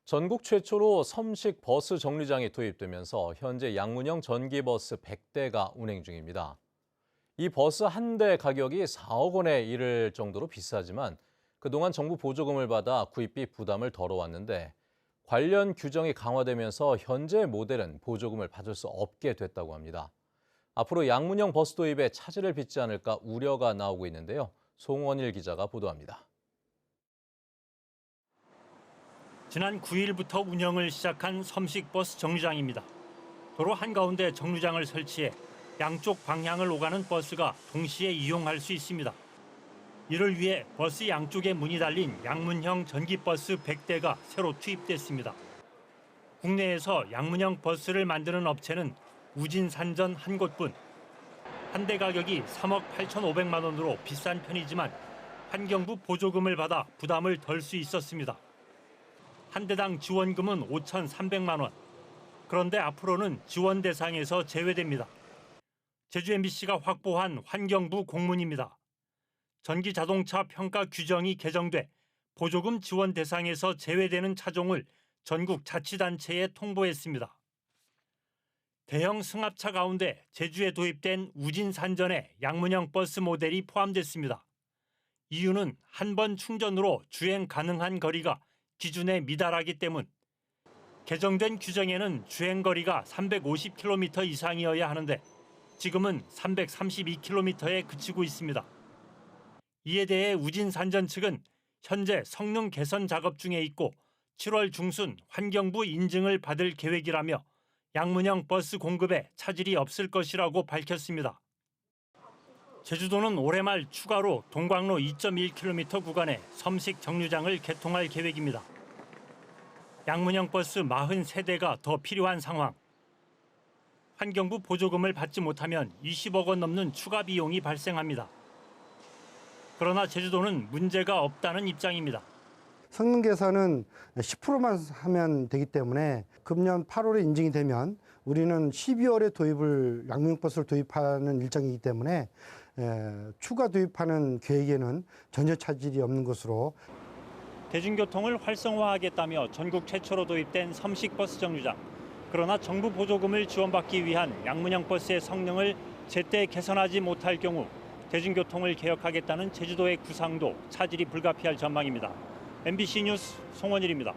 전국 최초로 섬식 버스 정류장이 도입되면서 현재 양문형 전기버스 100대가 운행 중입니다. 이 버스 한 대 가격이 4억 원에 이를 정도로 비싸지만 그동안 정부 보조금을 받아 구입비 부담을 덜어왔는데 관련 규정이 강화되면서 현재 모델은 보조금을 받을 수 없게 됐다고 합니다. 앞으로 양문형 버스 도입에 차질을 빚지 않을까 우려가 나오고 있는데요. 송원일 기자가 보도합니다. 지난 9일부터 운영을 시작한 섬식 버스 정류장입니다. 도로 한가운데 정류장을 설치해 양쪽 방향을 오가는 버스가 동시에 이용할 수 있습니다. 이를 위해 버스 양쪽에 문이 달린 양문형 전기버스 100대가 새로 투입됐습니다. 국내에서 양문형 버스를 만드는 업체는 우진산전 한 곳뿐. 한 대 가격이 3억 8,500만 원으로 비싼 편이지만 환경부 보조금을 받아 부담을 덜 수 있었습니다. 한 대당 지원금은 5,300만 원. 그런데 앞으로는 지원 대상에서 제외됩니다. 제주 MBC가 확보한 환경부 공문입니다. 전기자동차 평가 규정이 개정돼 보조금 지원 대상에서 제외되는 차종을 전국 자치단체에 통보했습니다. 대형 승합차 가운데 제주에 도입된 우진산전의 양문형 버스 모델이 포함됐습니다. 이유는 한 번 충전으로 주행 가능한 거리가 기준에 미달하기 때문. 개정된 규정에는 주행거리가 350km 이상이어야 하는데 지금은 332km에 그치고 있습니다. 이에 대해 우진산전 측은 현재 성능 개선 작업 중에 있고 7월 중순 환경부 인증을 받을 계획이라며 양문형 버스 공급에 차질이 없을 것이라고 밝혔습니다. 제주도는 올해 말 추가로 동광로 2.1km 구간에 섬식 정류장을 개통할 계획입니다. 양문형 버스 43대가 더 필요한 상황. 환경부 보조금을 받지 못하면 20억 원 넘는 추가 비용이 발생합니다. 그러나 제주도는 문제가 없다는 입장입니다. 성능 개선은 10%만 하면 되기 때문에 금년 8월에 인증이 되면 우리는 12월에 양문형 버스를 도입하는 일정이기 때문에 추가 도입하는 계획에는 전혀 차질이 없는 것으로. 대중교통을 활성화하겠다며 전국 최초로 도입된 섬식 버스 정류장. 그러나 정부 보조금을 지원받기 위한 양문형 버스의 성능을 제때 개선하지 못할 경우 대중교통을 개혁하겠다는 제주도의 구상도 차질이 불가피할 전망입니다. MBC 뉴스 송원일입니다.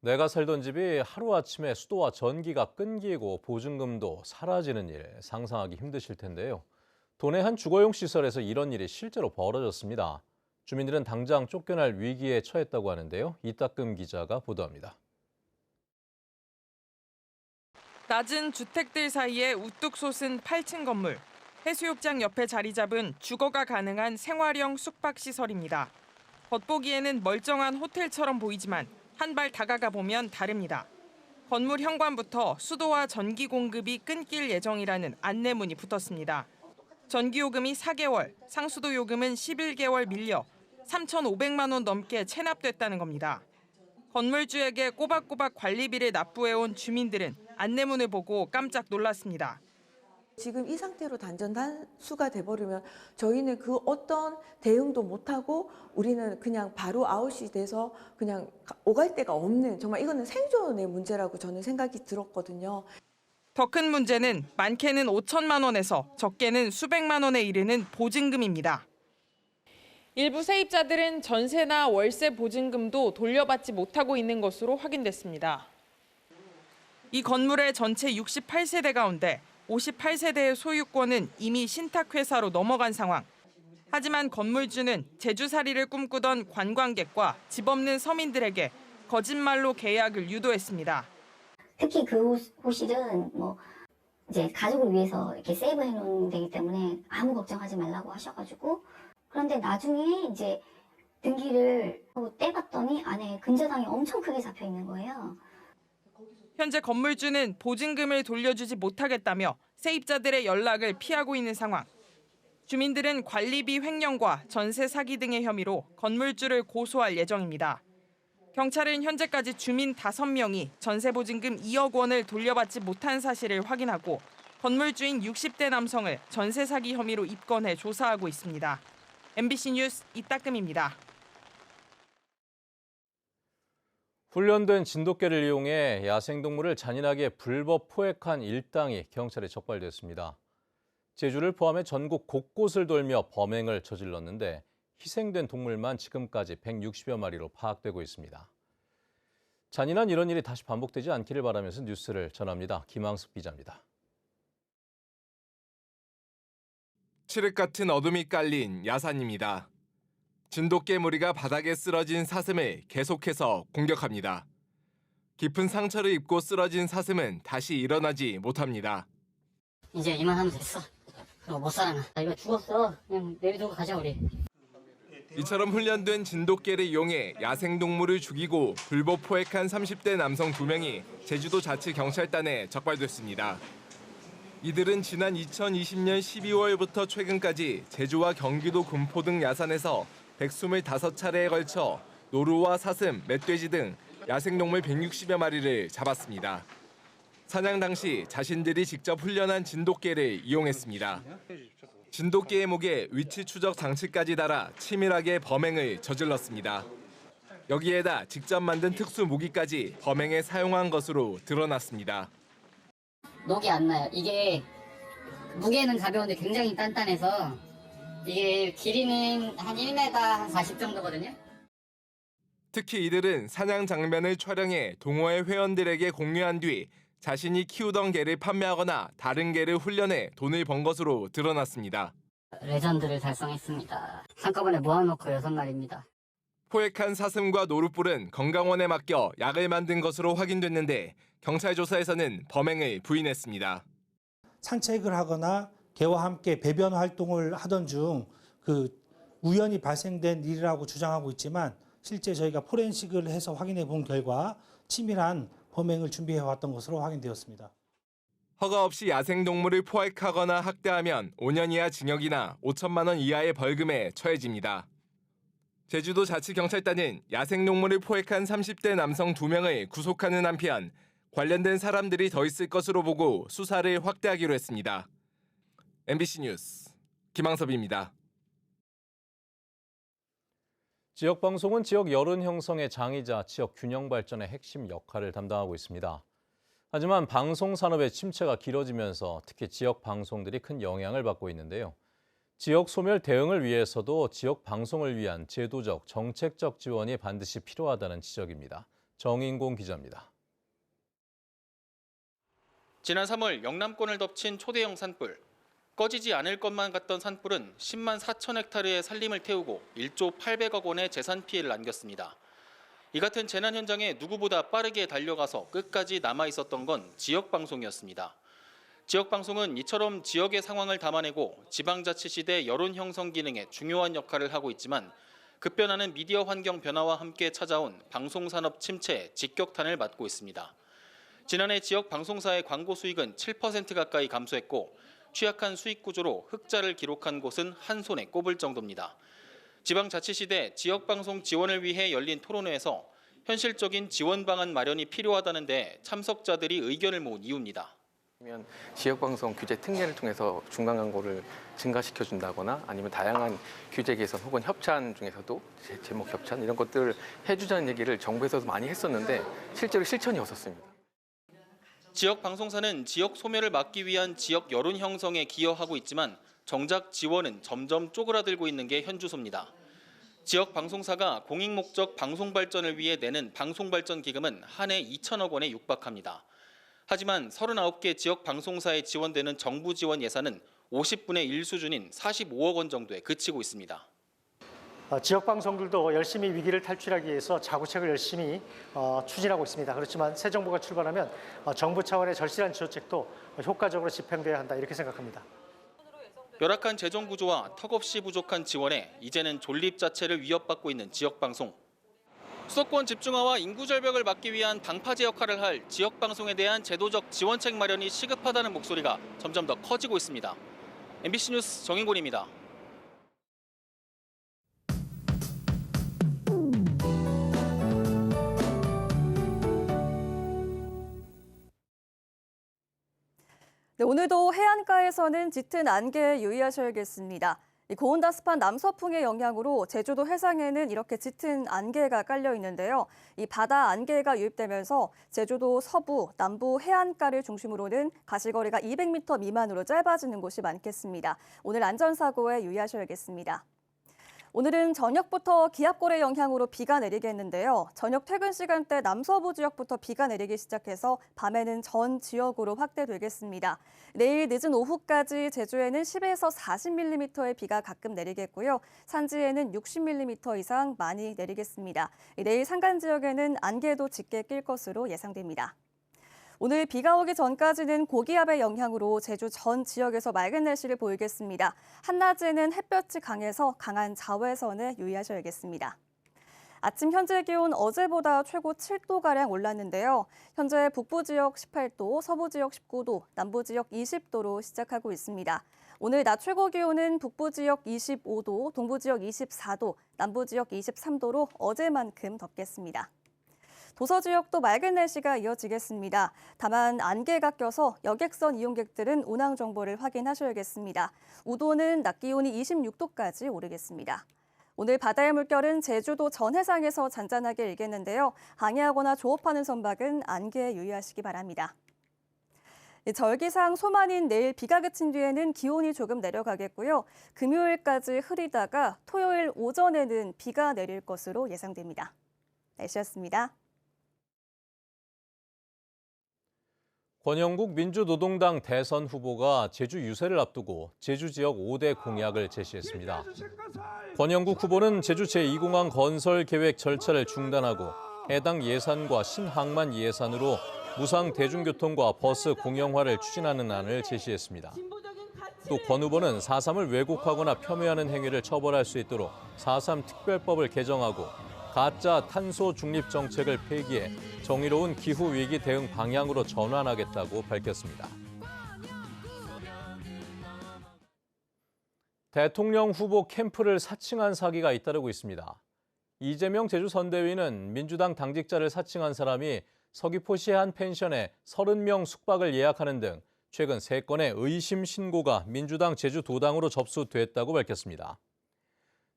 내가 살던 집이 하루아침에 수도와 전기가 끊기고 보증금도 사라지는 일 상상하기 힘드실 텐데요. 도내 한 주거용 시설에서 이런 일이 실제로 벌어졌습니다. 주민들은 당장 쫓겨날 위기에 처했다고 하는데요. 이따금 기자가 보도합니다. 낮은 주택들 사이에 우뚝 솟은 8층 건물. 해수욕장 옆에 자리 잡은 주거가 가능한 생활형 숙박시설입니다. 겉보기에는 멀쩡한 호텔처럼 보이지만 한 발 다가가 보면 다릅니다. 건물 현관부터 수도와 전기 공급이 끊길 예정이라는 안내문이 붙었습니다. 전기요금이 4개월, 상수도 요금은 11개월 밀려 3,500만 원 넘게 체납됐다는 겁니다. 건물주에게 꼬박꼬박 관리비를 납부해온 주민들은 안내문을 보고 깜짝 놀랐습니다. 지금 이 상태로 단전단수가 돼버리면 저희는 그 어떤 대응도 못하고 우리는 그냥 바로 아웃이 돼서 그냥 오갈 데가 없는, 정말 이거는 생존의 문제라고 저는 생각이 들었거든요. 더 큰 문제는 많게는 5천만 원에서 적게는 수백만 원에 이르는 보증금입니다. 일부 세입자들은 전세나 월세 보증금도 돌려받지 못하고 있는 것으로 확인됐습니다. 이 건물의 전체 68세대 가운데 58세대의 소유권은 이미 신탁회사로 넘어간 상황. 하지만 건물주는 제주살이를 꿈꾸던 관광객과 집 없는 서민들에게 거짓말로 계약을 유도했습니다. 특히 그 호실은 이제 가족을 위해서 이렇게 세이브해 놓은 데이기 때문에 아무 걱정하지 말라고 하셔가지고, 그런데 나중에 이제 등기를 떼봤더니 안에 근저당이 엄청 크게 잡혀 있는 거예요. 현재 건물주는 보증금을 돌려주지 못하겠다며 세입자들의 연락을 피하고 있는 상황. 주민들은 관리비 횡령과 전세 사기 등의 혐의로 건물주를 고소할 예정입니다. 경찰은 현재까지 주민 5명이 전세 보증금 2억 원을 돌려받지 못한 사실을 확인하고 건물주인 60대 남성을 전세 사기 혐의로 입건해 조사하고 있습니다. MBC 뉴스 이따금입니다. 훈련된 진돗개를 이용해 야생동물을 잔인하게 불법 포획한 일당이 경찰에 적발됐습니다. 제주를 포함해 전국 곳곳을 돌며 범행을 저질렀는데 희생된 동물만 지금까지 160여 마리로 파악되고 있습니다. 잔인한 이런 일이 다시 반복되지 않기를 바라면서 뉴스를 전합니다. 김항숙 기자입니다. 칠흑 같은 어둠이 깔린 야산입니다. 진돗개 무리가 바닥에 쓰러진 사슴을 계속해서 공격합니다. 깊은 상처를 입고 쓰러진 사슴은 다시 일어나지 못합니다. 이제 이만하면 됐어. 그럼 못 살아 나. 이거 죽었어. 그냥 내비두고 가자 우리. 이처럼 훈련된 진돗개를 이용해 야생동물을 죽이고 불법 포획한 30대 남성 2명이 제주도 자치경찰단에 적발됐습니다. 이들은 지난 2020년 12월부터 최근까지 제주와 경기도 군포 등 야산에서 125차례에 걸쳐 노루와 사슴, 멧돼지 등 야생동물 160여 마리를 잡았습니다. 사냥 당시 자신들이 직접 훈련한 진돗개를 이용했습니다. 진돗개의 목에 위치 추적 장치까지 달아 치밀하게 범행을 저질렀습니다. 여기에다 직접 만든 특수 무기까지 범행에 사용한 것으로 드러났습니다. 녹이 안 나요. 이게 무게는 가벼운데 굉장히 단단해서 이게 길이는 한 1m 한 40 정도거든요. 특히 이들은 사냥 장면을 촬영해 동호회 회원들에게 공유한 뒤 자신이 키우던 개를 판매하거나 다른 개를 훈련해 돈을 번 것으로 드러났습니다. 레전드를 달성했습니다. 한꺼번에 모아놓고 6마리입니다. 포획한 사슴과 노루뿔은 건강원에 맡겨 약을 만든 것으로 확인됐는데 경찰 조사에서는 범행을 부인했습니다. 산책을 하거나 개와 함께 배변 활동을 하던 중 우연히 발생된 일이라고 주장하고 있지만 실제 저희가 포렌식을 해서 확인해 본 결과 치밀한 범행을 준비해 왔던 것으로 확인되었습니다. 허가 없이 야생동물을 포획하거나 학대하면 5년 이하 징역이나 5천만 원 이하의 벌금에 처해집니다. 제주도 자치경찰단은 야생동물을 포획한 30대 남성 2명을 구속하는 한편 관련된 사람들이 더 있을 것으로 보고 수사를 확대하기로 했습니다. MBC 뉴스 김항섭입니다. 지역방송은 지역 여론 형성의 장이자 지역 균형 발전의 핵심 역할을 담당하고 있습니다. 하지만 방송 산업의 침체가 길어지면서 특히 지역 방송들이 큰 영향을 받고 있는데요. 지역 소멸 대응을 위해서도 지역 방송을 위한 제도적, 정책적 지원이 반드시 필요하다는 지적입니다. 정인공 기자입니다. 지난 3월 영남권을 덮친 초대형 산불. 꺼지지 않을 것만 같던 산불은 10만 4천 헥타르의 산림을 태우고 1조 800억 원의 재산 피해를 안겼습니다. 이 같은 재난 현장에 누구보다 빠르게 달려가서 끝까지 남아 있었던 건 지역방송이었습니다. 지역방송은 이처럼 지역의 상황을 담아내고 지방자치시대 여론 형성 기능에 중요한 역할을 하고 있지만 급변하는 미디어 환경 변화와 함께 찾아온 방송산업 침체에 직격탄을 맞고 있습니다. 지난해 지역 방송사의 광고 수익은 7% 가까이 감소했고 취약한 수익 구조로 흑자를 기록한 곳은 한 손에 꼽을 정도입니다. 지방자치시대 지역방송 지원을 위해 열린 토론회에서 현실적인 지원 방안 마련이 필요하다는데 참석자들이 의견을 모은 이유입니다. 지역방송 규제 특례를 통해서 중간 광고를 증가시켜준다거나 아니면 다양한 규제 개선 혹은 협찬 중에서도 제목 협찬 이런 것들을 해주자는 얘기를 정부에서도 많이 했었는데 실제로 실천이 없었습니다. 지역 방송사는 지역 소멸을 막기 위한 지역 여론 형성에 기여하고 있지만 정작 지원은 점점 쪼그라들고 있는 게 현주소입니다. 지역 방송사가 공익 목적 방송 발전을 위해 내는 방송발전기금은 한 해 2천억 원에 육박합니다. 하지만 39개 지역 방송사에 지원되는 정부 지원 예산은 50분의 1 수준인 45억 원 정도에 그치고 있습니다. 지역 방송들도 열심히 위기를 탈출하기 위해서 자구책을 열심히 추진하고 있습니다. 그렇지만 새 정부가 출발하면 정부 차원의 절실한 지원책도 효과적으로 집행돼야 한다 이렇게 생각합니다. 열악한 재정 구조와 턱없이 부족한 지원에 이제는 존립 자체를 위협받고 있는 지역 방송. 수도권 집중화와 인구 절벽을 막기 위한 방파제 역할을 할 지역 방송에 대한 제도적 지원책 마련이 시급하다는 목소리가 점점 더 커지고 있습니다. MBC 뉴스 정인곤입니다. 네, 오늘도 해안가에서는 짙은 안개에 유의하셔야겠습니다. 이 고온다습한 남서풍의 영향으로 제주도 해상에는 이렇게 짙은 안개가 깔려 있는데요. 이 바다 안개가 유입되면서 제주도 서부, 남부 해안가를 중심으로는 가시거리가 200m 미만으로 짧아지는 곳이 많겠습니다. 오늘 안전사고에 유의하셔야겠습니다. 오늘은 저녁부터 기압골의 영향으로 비가 내리겠는데요. 저녁 퇴근 시간대 남서부 지역부터 비가 내리기 시작해서 밤에는 전 지역으로 확대되겠습니다. 내일 늦은 오후까지 제주에는 10에서 40mm의 비가 가끔 내리겠고요. 산지에는 60mm 이상 많이 내리겠습니다. 내일 산간 지역에는 안개도 짙게 낄 것으로 예상됩니다. 오늘 비가 오기 전까지는 고기압의 영향으로 제주 전 지역에서 맑은 날씨를 보이겠습니다. 한낮에는 햇볕이 강해서 강한 자외선에 유의하셔야겠습니다. 아침 현재 기온 어제보다 최고 7도가량 올랐는데요. 현재 북부 지역 18도, 서부 지역 19도, 남부 지역 20도로 시작하고 있습니다. 오늘 낮 최고 기온은 북부 지역 25도, 동부 지역 24도, 남부 지역 23도로 어제만큼 덥겠습니다. 도서 지역도 맑은 날씨가 이어지겠습니다. 다만 안개가 껴서 여객선 이용객들은 운항 정보를 확인하셔야겠습니다. 우도는 낮 기온이 26도까지 오르겠습니다. 오늘 바다의 물결은 제주도 전 해상에서 잔잔하게 일겠는데요. 항해하거나 조업하는 선박은 안개에 유의하시기 바랍니다. 절기상 소만인 내일 비가 그친 뒤에는 기온이 조금 내려가겠고요. 금요일까지 흐리다가 토요일 오전에는 비가 내릴 것으로 예상됩니다. 날씨였습니다. 권영국 민주노동당 대선 후보가 제주 유세를 앞두고 제주 지역 5대 공약을 제시했습니다. 권영국 후보는 제주 제2공항 건설 계획 절차를 중단하고 해당 예산과 신항만 예산으로 무상 대중교통과 버스 공영화를 추진하는 안을 제시했습니다. 또 권 후보는 4.3을 왜곡하거나 폄훼하는 행위를 처벌할 수 있도록 4.3 특별법을 개정하고 가짜 탄소 중립 정책을 폐기해 정의로운 기후 위기 대응 방향으로 전환하겠다고 밝혔습니다. 대통령 후보 캠프를 사칭한 사기가 잇따르고 있습니다. 이재명 제주 선대위는 민주당 당직자를 사칭한 사람이 서귀포시의 한 펜션에 30명 숙박을 예약하는 등 최근 3건의 의심 신고가 민주당 제주도당으로 접수됐다고 밝혔습니다.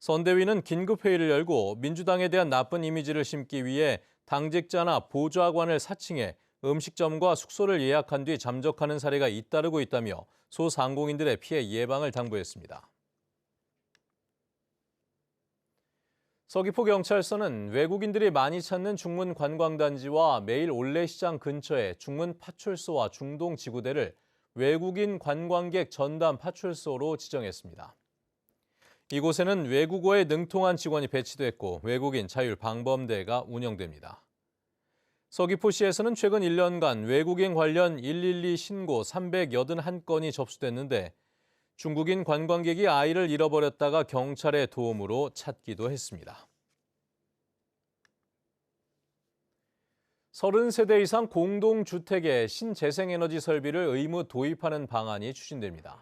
선대위는 긴급회의를 열고 민주당에 대한 나쁜 이미지를 심기 위해 당직자나 보좌관을 사칭해 음식점과 숙소를 예약한 뒤 잠적하는 사례가 잇따르고 있다며 소상공인들의 피해 예방을 당부했습니다. 서귀포경찰서는 외국인들이 많이 찾는 중문 관광단지와 매일 올레시장 근처의 중문 파출소와 중동지구대를 외국인 관광객 전담 파출소로 지정했습니다. 이곳에는 외국어에 능통한 직원이 배치됐고 외국인 자율방범대가 운영됩니다. 서귀포시에서는 최근 1년간 외국인 관련 112 신고 381건이 접수됐는데 중국인 관광객이 아이를 잃어버렸다가 경찰의 도움으로 찾기도 했습니다. 30세대 이상 공동주택에 신재생에너지 설비를 의무 도입하는 방안이 추진됩니다.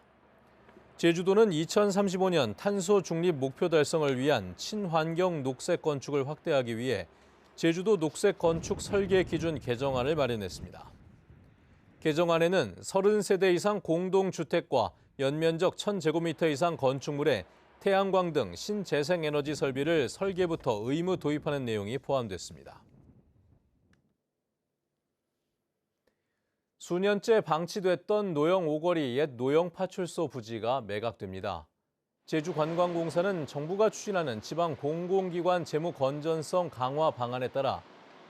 제주도는 2035년 탄소 중립 목표 달성을 위한 친환경 녹색 건축을 확대하기 위해 제주도 녹색 건축 설계 기준 개정안을 마련했습니다. 개정안에는 30세대 이상 공동주택과 연면적 1000제곱미터 이상 건축물에 태양광 등 신재생에너지 설비를 설계부터 의무 도입하는 내용이 포함됐습니다. 수년째 방치됐던 노영 오거리 옛 노영 파출소 부지가 매각됩니다. 제주관광공사는 정부가 추진하는 지방 공공기관 재무 건전성 강화 방안에 따라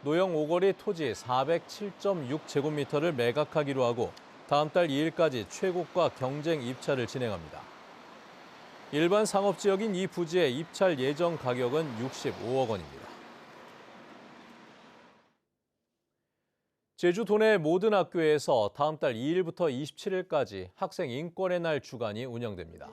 노영 오거리 토지 407.6제곱미터를 매각하기로 하고 다음 달 2일까지 최고가 경쟁 입찰을 진행합니다. 일반 상업지역인 이 부지의 입찰 예정 가격은 65억 원입니다. 제주 도내 모든 학교에서 다음 달 2일부터 27일까지 학생 인권의 날 주간이 운영됩니다.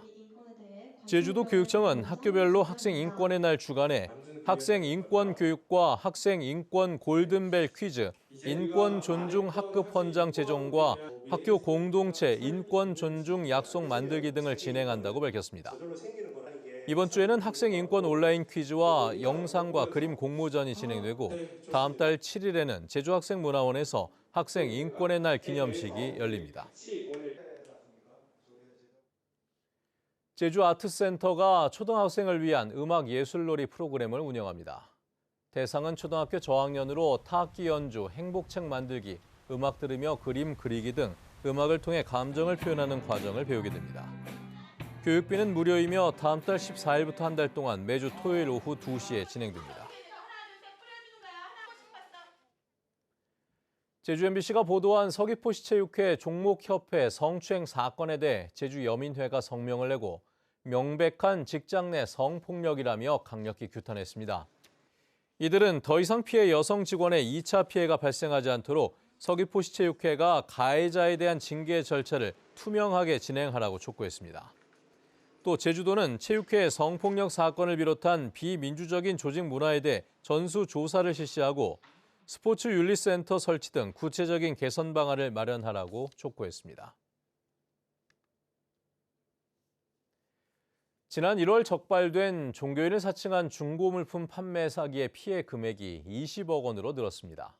제주도 교육청은 학교별로 학생 인권의 날 주간에 학생 인권 교육과 학생 인권 골든벨 퀴즈, 인권 존중 학급 헌장 제정과 학교 공동체 인권 존중 약속 만들기 등을 진행한다고 밝혔습니다. 이번 주에는 학생 인권 온라인 퀴즈와 영상과 그림 공모전이 진행되고 다음 달 7일에는 제주학생문화원에서 학생 인권의 날 기념식이 열립니다. 제주 아트센터가 초등학생을 위한 음악예술놀이 프로그램을 운영합니다. 대상은 초등학교 저학년으로 타악기 연주, 행복책 만들기, 음악 들으며 그림 그리기 등 음악을 통해 감정을 표현하는 과정을 배우게 됩니다. 교육비는 무료이며 다음 달 14일부터 한 달 동안 매주 토요일 오후 2시에 진행됩니다. 제주 MBC가 보도한 서귀포시체육회 종목협회 성추행 사건에 대해 제주여민회가 성명을 내고 명백한 직장 내 성폭력이라며 강력히 규탄했습니다. 이들은 더 이상 피해 여성 직원의 2차 피해가 발생하지 않도록 서귀포시체육회가 가해자에 대한 징계 절차를 투명하게 진행하라고 촉구했습니다. 또 제주도는 체육회 성폭력 사건을 비롯한 비민주적인 조직 문화에 대해 전수조사를 실시하고 스포츠윤리센터 설치 등 구체적인 개선 방안을 마련하라고 촉구했습니다. 지난 1월 적발된 종교인을 사칭한 중고물품 판매 사기의 피해 금액이 20억 원으로 늘었습니다.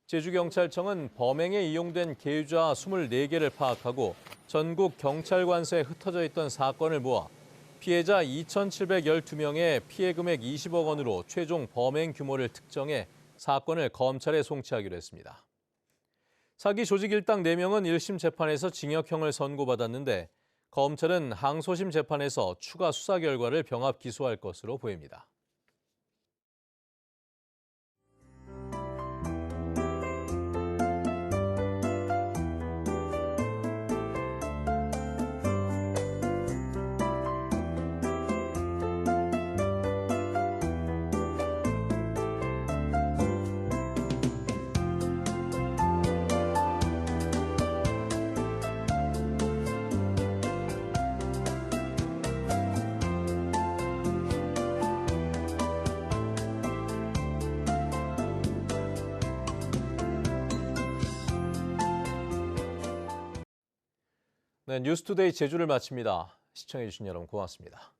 제주경찰청은 범행에 이용된 계좌 24개를 파악하고 전국 경찰관서에 흩어져 있던 사건을 모아 피해자 2,712명의 피해 금액 20억 원으로 최종 범행 규모를 특정해 사건을 검찰에 송치하기로 했습니다. 사기 조직 일당 4명은 1심 재판에서 징역형을 선고받았는데 검찰은 항소심 재판에서 추가 수사 결과를 병합 기소할 것으로 보입니다. 네, 뉴스투데이 제주를 마칩니다. 시청해주신 여러분 고맙습니다.